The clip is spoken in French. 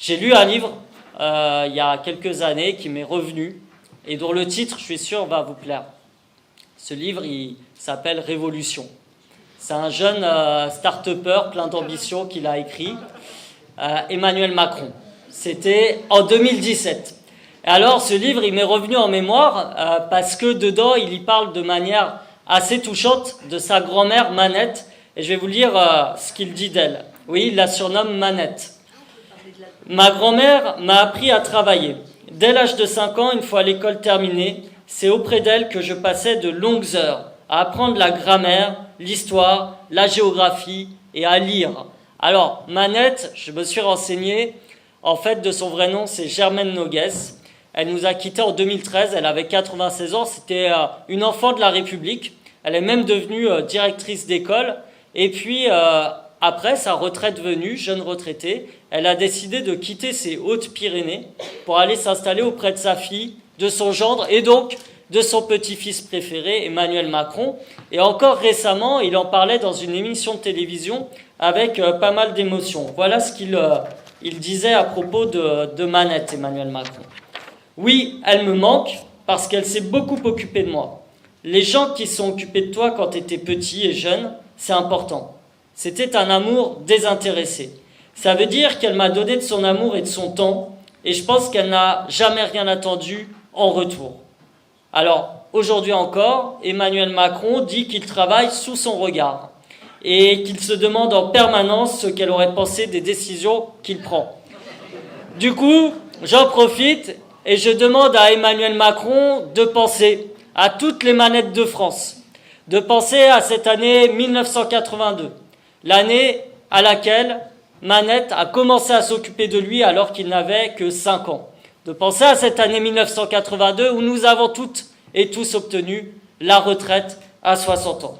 J'ai lu un livre il y a quelques années qui m'est revenu et dont le titre, je suis sûr, va vous plaire. Ce livre, il s'appelle Révolution. C'est un jeune start-upper plein d'ambition qui l'a écrit, Emmanuel Macron. C'était en 2017. Et alors, ce livre, il m'est revenu en mémoire parce que dedans, il y parle de manière assez touchante de sa grand-mère Manette. Et je vais vous lire ce qu'il dit d'elle. Oui, il la surnomme Manette. Ma grand-mère m'a appris à travailler. Dès l'âge de 5 ans, une fois l'école terminée, c'est auprès d'elle que je passais de longues heures à apprendre la grammaire, l'histoire, la géographie et à lire. Alors, Manette, je me suis renseigné, en fait, de son vrai nom, c'est Germaine Noguès. Elle nous a quittés en 2013, elle avait 96 ans, c'était une enfant de la République. Elle est même devenue directrice d'école. Et puis, après sa retraite venue, jeune retraitée, elle a décidé de quitter ses Hautes-Pyrénées pour aller s'installer auprès de sa fille, de son gendre et donc de son petit-fils préféré, Emmanuel Macron. Et encore récemment, il en parlait dans une émission de télévision avec pas mal d'émotion. Voilà ce qu'il disait à propos de Manette, Emmanuel Macron. Oui, elle me manque parce qu'elle s'est beaucoup occupée de moi. Les gens qui se sont occupés de toi quand tu étais petit et jeune, c'est important. C'était un amour désintéressé. Ça veut dire qu'elle m'a donné de son amour et de son temps, et je pense qu'elle n'a jamais rien attendu en retour. Alors, aujourd'hui encore, Emmanuel Macron dit qu'il travaille sous son regard, et qu'il se demande en permanence ce qu'elle aurait pensé des décisions qu'il prend. Du coup, j'en profite, et je demande à Emmanuel Macron de penser à toutes les manettes de France, de penser à cette année 1982, l'année à laquelle Manette a commencé à s'occuper de lui alors qu'il n'avait que 5 ans. De penser à cette année 1982 où nous avons toutes et tous obtenu la retraite à 60 ans.